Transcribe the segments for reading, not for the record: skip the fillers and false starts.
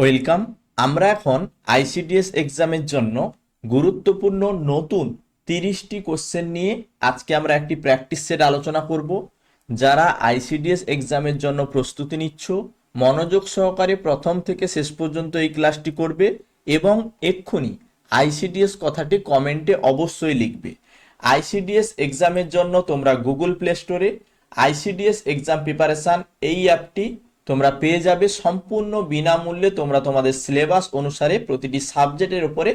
Welcome. আমরা এখন ICDS এক্সামের জন্য গুরুত্বপূর্ণ নতুন 30টি কোশ্চেন নিয়ে আজকে আমরা একটি প্র্যাকটিস সেট আলোচনা করব। যারা আইসিডিএস এক্সামের জন্য প্রস্তুতি নিচ্ছ, মনোযোগ সহকারে প্রথম থেকে শেষ পর্যন্ত এই ক্লাসটি করবে এবং এক্ষুনি আইসিডিএস কথাটি কমেন্টে অবশ্যই লিখবে। আইসিডিএস এক্সামের জন্য তোমরা গুগল প্লে স্টোরে আইসিডিএস এক্সাম প্রিপারেশান এই অ্যাপটি তোমরা পেয়ে যাবে সম্পূর্ণ বিনামূল্যে। তোমরা তোমাদের সিলেবাস অনুসারে প্রতিটি সাবজেক্টের উপরে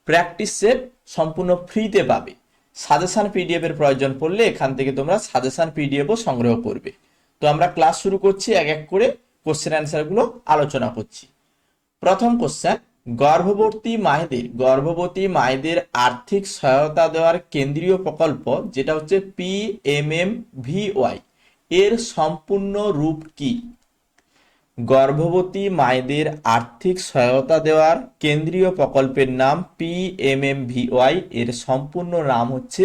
প্র্যাকটিস সেট সম্পূর্ণ ফ্রিতে পাবে। সাজেশন পিডিএফ এর প্রয়োজন পড়লে এখান থেকে তোমরা সাজেশন পিডিএফও সংগ্রহ করবে। তো আমরা ক্লাস শুরু করছি, এক এক করে কোশ্চেন অ্যান্সারগুলো আলোচনা করছি। প্রথম কোশ্চেন, গর্ভবতী মায়েদের আর্থিক সহায়তা দেওয়ার কেন্দ্রীয় প্রকল্প যেটা হচ্ছে PMMVY এর সম্পূর্ণ রূপ কি? গর্ভবতী মায়েদের আর্থিক সহায়তা দেওয়ার কেন্দ্রীয় প্রকল্পের নাম PMMVY, এর সম্পূর্ণ নাম হচ্ছে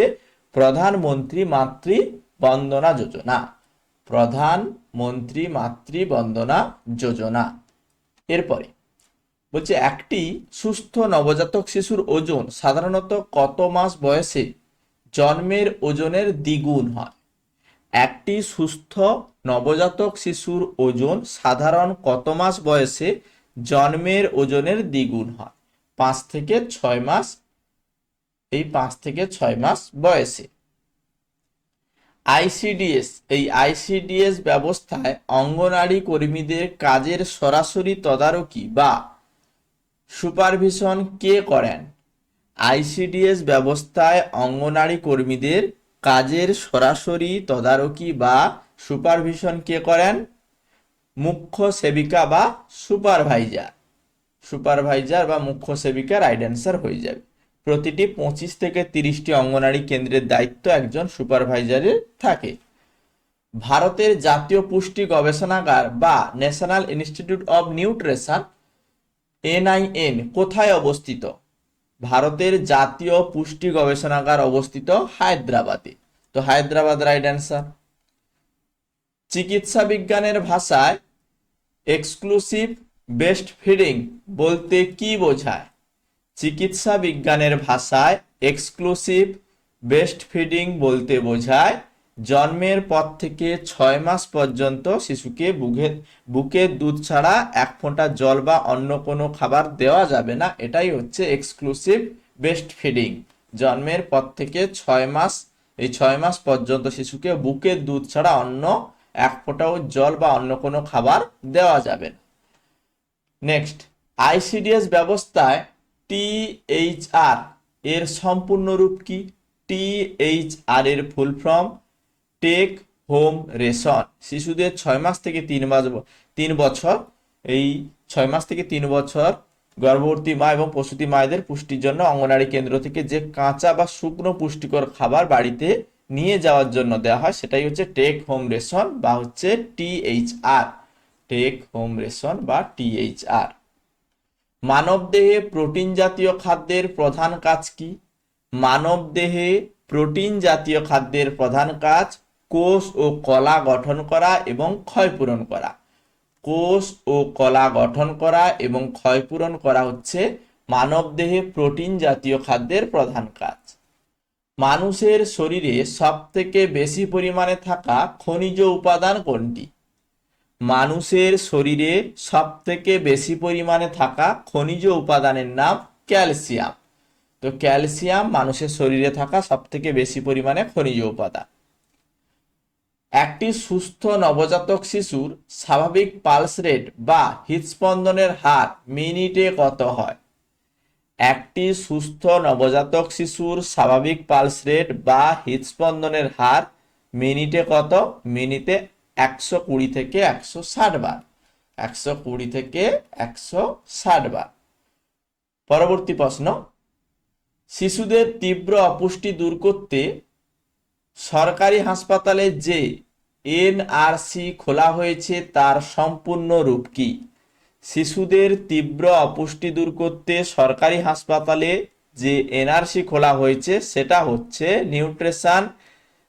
প্রধানমন্ত্রী মাতৃ বন্দনা যোজনা। প্রধানমন্ত্রী মাতৃ বন্দনা যোজনা। এরপরে বলছে একটি সুস্থ নবজাতক শিশুর ওজন সাধারণত কত মাস বয়সে জন্মের ওজনের দ্বিগুণ হয়? একটি সুস্থ নবজাতক শিশুর ওজন সাধারণ কত মাস বয়সে জন্মের ওজনের দ্বিগুণ হয়? 5 থেকে 6 মাস। এই 5 থেকে 6 মাস বয়সে। আইসিডিএস ব্যবস্থায় অঙ্গনারী কর্মীদের কাজের সরাসরি তদারকি বা সুপারভিশন কে করেন? আইসিডিএস ব্যবস্থায় অঙ্গনারী কর্মীদের কাজের সরাসরি তদারকি বা সুপারভিশন কে করেন? মুখ্য সেবিকা বা সুপারভাইজার বা মুখ্য সেবিকা রাইট অ্যান্সার হয়ে যাবে। প্রতিটি 25 থেকে 30টি অঙ্গনারী কেন্দ্রের দায়িত্ব একজন সুপারভাইজারের থাকে। ভারতের জাতীয় পুষ্টি গবেষণাগার বা national institute of nutrition NIN কোথায় অবস্থিত? ভারতের জাতীয় পুষ্টি গবেষণাগার অবস্থিত হায়দ্রাবাদে। তো হায়দ্রাবাদ রাইট অ্যান্সার। চিকিৎসা বিজ্ঞানের ভাষায় এক্সক্লুসিভ ব্রেস্ট ফিডিং বলতে কি বোঝায়? চিকিৎসা বিজ্ঞানের ভাষায় এক্সক্লুসিভ ব্রেস্ট ফিডিং বলতে বোঝায় জন্মের পর থেকে 6 মাস পর্যন্ত শিশুকে বুকের দুধ ছাড়া 1 ফোঁটা জল বা অন্য কোনো খাবার দেওয়া যাবে না। এটাই হচ্ছে এক্সক্লুসিভ ব্রেস্ট ফিডিং। জন্মের পর থেকে 6 মাস, এই 6 মাস পর্যন্ত শিশুকে বুকের দুধ ছাড়া অন্য 1 ফোঁটাও জল বা অন্য কোনো খাবার দেওয়া যাবে না। নেক্সট, আইসিডিএস ব্যবস্থায় THR এর সম্পূর্ণ রূপ কি? THR এর full form take home ration. শিশুদের 6 মাস থেকে 3 বছর, এই 6 মাস থেকে 3 বছর গর্ভবতী মা এবং প্রসূতি মায়েদের পুষ্টির জন্য অঙ্গনারী কেন্দ্র থেকে যে কাঁচা বা শুকনো পুষ্টিকর খাবার বাড়িতে নিয়ে যাওয়ার জন্য দেওয়া হয় সেটাই হচ্ছে টেক হোম রেশন বা হচ্ছে THR। টেক হোম রেশন বা THR। মানবদেহে প্রোটিন জাতীয় খাদ্যের প্রধান কাজ কি? মানবদেহে প্রোটিন জাতীয় খাদ্যের প্রধান কাজ কোষ ও কলা গঠন করা এবং ক্ষয়পূরণ করা। কোষ ও কলা গঠন করা এবং ক্ষয়পূরণ করা হচ্ছে মানবদেহে প্রোটিন জাতীয় খাদ্যের প্রধান কাজ। মানুষের শরীরে সবথেকে বেশি পরিমাণে থাকা খনিজ উপাদান কোনটি? মানুষের শরীরে সবথেকে বেশি পরিমাণে থাকা খনিজ উপাদানের নাম ক্যালসিয়াম। তো ক্যালসিয়াম মানুষের শরীরে থাকা সবথেকে বেশি পরিমাণে খনিজ উপাদান। একটি সুস্থ নবজাতক শিশুর স্বাভাবিক পালস রেট বা হৃদস্পন্দনের হার মিনিটে কত হয়? একটি সুস্থ নবজাতক শিশুর স্বাভাবিক পালস রেট বা হৃদস্পন্দনের হার মিনিটে কত? মিনিটে 120 থেকে 160 বার। 120 থেকে 160 বার। পরবর্তী প্রশ্ন, শিশুদের তীব্র অপুষ্টি দূর করতে সরকারি হাসপাতালে যে NRC খোলা হয়েছে তার সম্পূর্ণ রূপ কি? শিশুদের তীব্র অপুষ্টি দূর করতে সরকারি হাসপাতালে যে NRC খোলা হয়েছে সেটা হচ্ছে নিউট্রিশন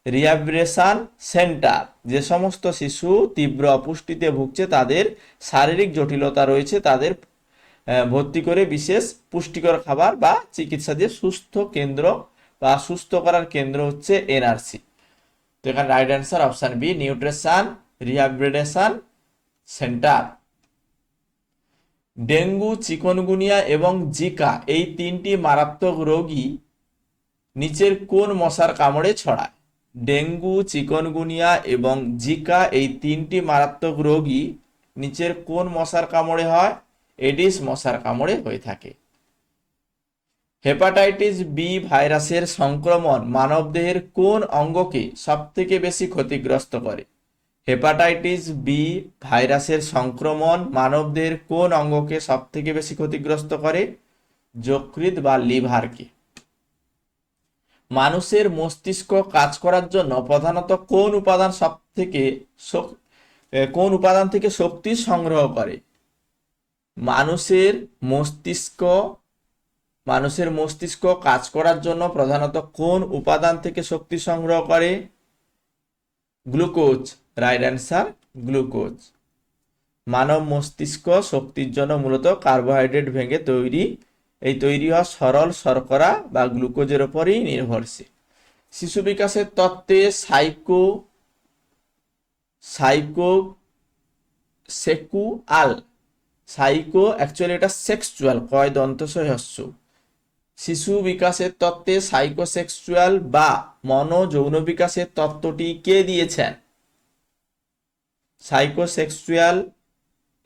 রিহ্যাবিলিটেশন সেন্টার। যে সমস্ত শিশু তীব্র অপুষ্টিতে ভুগছে, তাদের শারীরিক জটিলতা রয়েছে, তাদের ভর্তি করে বিশেষ পুষ্টিকর খাবার বা চিকিৎসা দিয়ে সুস্থ কেন্দ্র বা সুস্থ করার কেন্দ্র হচ্ছে এনআরসি। তো এখানে right answer option B, nutrition rehabilitation centre. Dengue, chikungunya এবং জিকা এই তিনটি মারাত্মক রোগী নিচের কোন মশার কামড়ে ছড়ায়? ডেঙ্গু, চিকনগুনিয়া এবং জিকা এই তিনটি মারাত্মক রোগী নিচের কোন মশার কামড়ে হয়? এডিস মশার কামড়ে হয়ে থাকে। হেপাটাইটিস বি ভাইরাসের সংক্রমণ মানবদেহের কোন অঙ্গকে সবথেকে বেশি ক্ষতিগ্রস্ত করে? হেপাটাইটিস বি ভাইরাসের সংক্রমণ মানবদেহের কোন অঙ্গকে সবথেকে বেশি ক্ষতিগ্রস্ত করে? যকৃৎ বা লিভারকে। মানুষের মস্তিষ্ক কাজ করার জন্য প্রধানত কোন উপাদান থেকে শক্তি সংগ্রহ করে? মানুষের মস্তিষ্ক কাজ করার জন্য প্রধানত কোন উপাদান থেকে শক্তি সংগ্রহ করে? গ্লুকোজ। Right answer glucose. মানব মস্তিষ্ক শক্তির জন্য মূলত কার্বোহাইড্রেট ভেঙে তৈরি হওয়া সরল শর্করা বা গ্লুকোজের উপরই নির্ভরশীল। শিশু বিকাশের তত্ত্বে অ্যাকচুয়ালি এটা সেক্সুয়াল, কয় দন্তস্বয় হ্রস্ব। শিশু বিকাশের তত্ত্বে সাইকোসেক্সুয়াল বা মনোযৌন বিকাশের তত্ত্বটি কে দিয়েছেন? সাইকোসেক্সুয়াল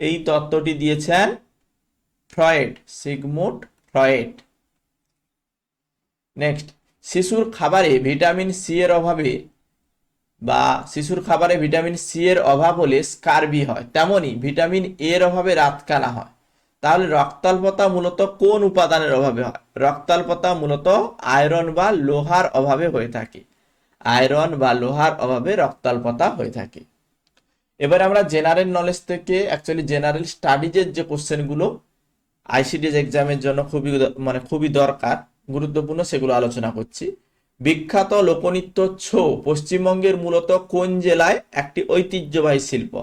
এই তত্ত্বটি দিয়েছেন ফ্রয়েড, সিগমুন্ড ফ্রয়েড। নেক্সট, শিশুর খাবারে ভিটামিন সি এর অভাব হলে স্কারবি হয়, তেমনি ভিটামিন এ এর অভাবে রাতকানা হয়। তাহলে রক্তাল্পতা মূলত কোন উপাদানের অভাবে হয়? রক্তাল্পতা মূলত আয়রন বা লোহার অভাবে হয়ে থাকে। আয়রন বা লোহার অভাবে রক্তাল্পতা হয়ে থাকে। এবার আমরা জেনারেল নলেজ থেকে অ্যাকচুয়ালি জেনারেল স্টাডিজের যে কোশ্চেনগুলো আইসিডিএস এক্সামের জন্য খুবই দরকার, গুরুত্বপূর্ণ, সেগুলো আলোচনা করছি। বিখ্যাত লোকনৃত্য ছৌ পশ্চিমবঙ্গের মূলত কোন জেলায় একটি ঐতিহ্যবাহী শিল্প?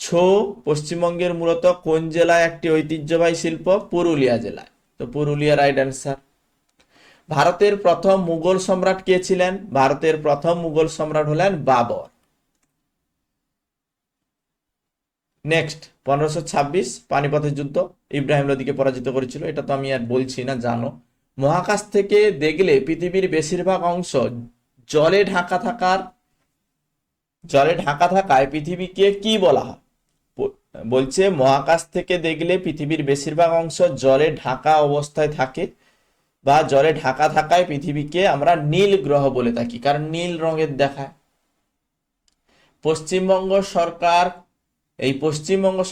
ছৌ পশ্চিমবঙ্গের মূলত কোন জেলায় একটি ঐতিহ্যবাহী শিল্প? পুরুলিয়া জেলায়। তো পুরুলিয়া রাইট অ্যান্সার। ভারতের প্রথম মুঘল সম্রাট কে ছিলেন? ভারতের প্রথম মুঘল সম্রাট হলেন বাবর। নেক্সট, 1526 পানিপথের যুদ্ধ, ইব্রাহিম লোদিকে পরাজিত করেছিল, এটা তো আমি আর বলছি না, জানো। মহাকাশ থেকে দেখলে পৃথিবীর বেশিরভাগ অংশ জলে ঢাকা থাকায় পৃথিবীকে কি বলা হয়? বলছে মহাকাশ থেকে দেখলে পৃথিবীর বেশিরভাগ অংশ জলে ঢাকা অবস্থায় থাকে বা জলে ঢাকা থাকায় পৃথিবীকে আমরা নীল গ্রহ বলে থাকি, কারণ নীল রঙের দেখায়। পশ্চিমবঙ্গ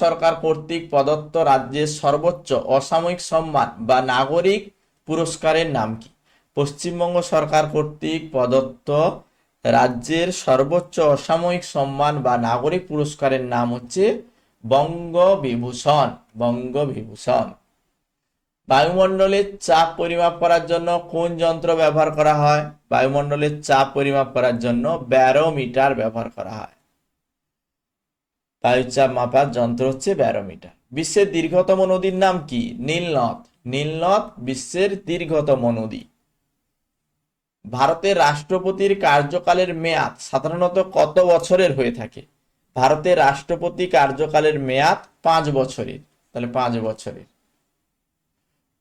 সরকার কর্তৃক প্রদত্ত রাজ্যের সর্বোচ্চ অসামরিক সম্মান বা নাগরিক পুরস্কারের নাম কি? পশ্চিমবঙ্গ সরকার কর্তৃক প্রদত্ত রাজ্যের সর্বোচ্চ অসামরিক সম্মান বা নাগরিক পুরস্কারের নাম হচ্ছে বঙ্গবিভূষণ। বঙ্গবিভূষণ। বায়ুমণ্ডলের চাপ পরিমাপ করার জন্য কোন যন্ত্র ব্যবহার করা হয়? বায়ুমণ্ডলের চাপ পরিমাপ করার জন্য ব্যারোমিটার ব্যবহার করা হয়। বায়ুচাপ মাপার যন্ত্র হচ্ছে ব্যারোমিটার। বিশ্বের দীর্ঘতম নদীর নাম কি? নীলনদ। নীলনদ বিশ্বের দীর্ঘতম নদী। ভারতের রাষ্ট্রপতির কার্যকালের মেয়াদ সাধারণত কত বছরের হয়ে থাকে? ভারতের রাষ্ট্রপতি কার্যকালের মেয়াদ 5 বছরের। তাহলে 5 বছরের।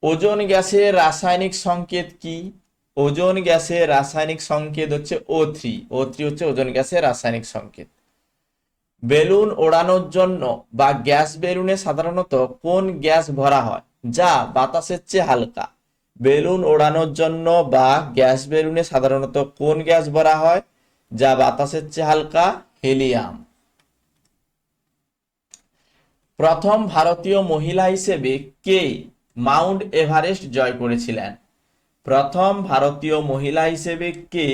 ওজোন গ্যাসের রাসায়নিক সংকেত কি? ওজোন গ্যাসের রাসায়নিক সংকেত হচ্ছে O3। O3 হচ্ছে ওজোন গ্যাসের রাসায়নিক সংকেত। বেলুন ওড়ানোর জন্য বা গ্যাস বেলুনে সাধারণত কোন গ্যাস ভরা হয় যা বাতাসের চেয়ে হালকা? বেলুন ওড়ানোর জন্য বা গ্যাস বেলুনে সাধারণত কোন গ্যাস ভরা হয় যা বাতাসের চেয়ে হালকা? হিলিয়াম। প্রথম ভারতীয় মহিলা হিসেবে কে মাউন্ট এভারেস্ট জয় করেছিলেন? প্রথম ভারতীয় মহিলা হিসেবে কে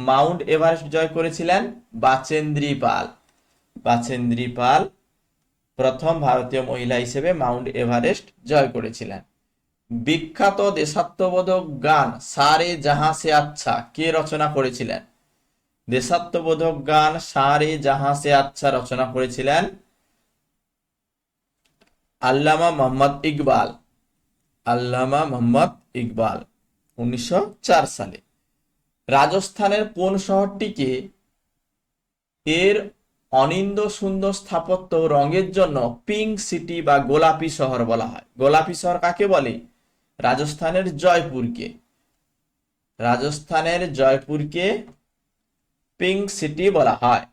মাউন্ট এভারেস্ট জয় করেছিলেন? বাচেন্দ্রী পাল। বাচেন্দ্রী পাল প্রথম ভারতীয় মহিলা হিসেবে মাউন্ট এভারেস্ট জয় করেছিলেন। বিখ্যাত দেশাত্মবোধক গান সারে জাহাঁ সে আচ্ছা কে রচনা করেছিলেন? দেশাত্মবোধক গান সারে জাহাঁ সে আচ্ছা রচনা করেছিলেন আল্লামা মোহাম্মদ ইকবাল, আল্লামা মোহাম্মদ ইকবাল 1904 সালে। রাজস্থানের কোন শহরটিকে এর অনিন্দ্য সুন্দর স্থাপত্য ও রঙের জন্য পিঙ্ক সিটি বা গোলাপি শহর বলা হয়? গোলাপি শহর কাকে বলে? রাজস্থানের জয়পুরকে, রাজস্থানের জয়পুরকে পিঙ্ক সিটি বলা হয়,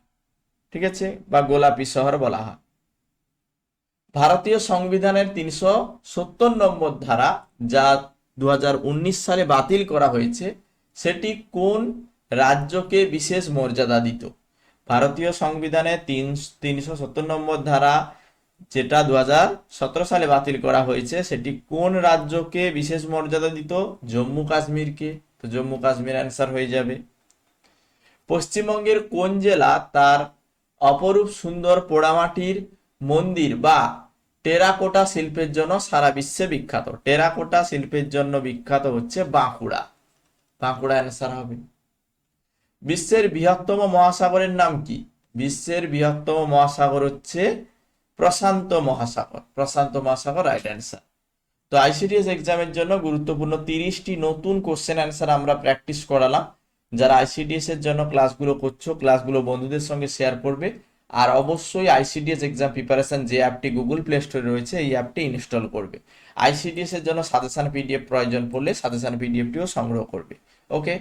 ঠিক আছে, বা গোলাপি শহর বলা হয়। ভারতীয় সংবিধানের 370 নম্বর ধারা, যা 2019 সালে বাতিল করা হয়েছে, সেটি কোন রাজ্যকে বিশেষ মর্যাদা দিত? ভারতীয় সংবিধানের 370 নম্বর ধারা, যেটা 2017 সালে বাতিল করা হয়েছে, সেটি কোন রাজ্যকে বিশেষ মর্যাদা দিত? জম্মু কাশ্মীরকে। তো জম্মু কাশ্মীর অ্যান্সার হয়ে যাবে। পশ্চিমবঙ্গের কোন জেলা তার অপরূপ সুন্দর পোড়ামাটির মন্দির বা টেরাকোটা শিল্পের জন্য সারা বিশ্বে বিখ্যাত? টেরাকোটা শিল্পের জন্য বিখ্যাত হচ্ছে বাঁকুড়া, বাঁকুড়া অ্যান্সার হবে। বিশ্বের বৃহত্তম মহাসাগরের নাম কি? বিশ্বের বৃহত্তম মহাসাগর হচ্ছে প্রশান্ত মহাসাগর, প্রশান্ত মহাসাগর রাইট অ্যান্সার। তো আইসিডিএস এক্সামের জন্য গুরুত্বপূর্ণ 30টি নতুন কোশ্চেন অ্যান্সার আমরা প্র্যাকটিস করালাম। যারা আইসিডিএস এর জন্য ক্লাসগুলো করছো, ক্লাসগুলো বন্ধুদের সঙ্গে শেয়ার করবে। আর অবশ্যই আইসিডিএস এক্সাম প্রিপারেশন যে অ্যাপটি গুগল প্লে স্টোরে রয়েছে, এই অ্যাপটি ইনস্টল করবে। আইসিডিএস এর জন্য সাজেশন পিডিএফ প্রয়োজন পড়লে সাজেশন পিডিএফটিও সংগ্রহ করবে। ওকে।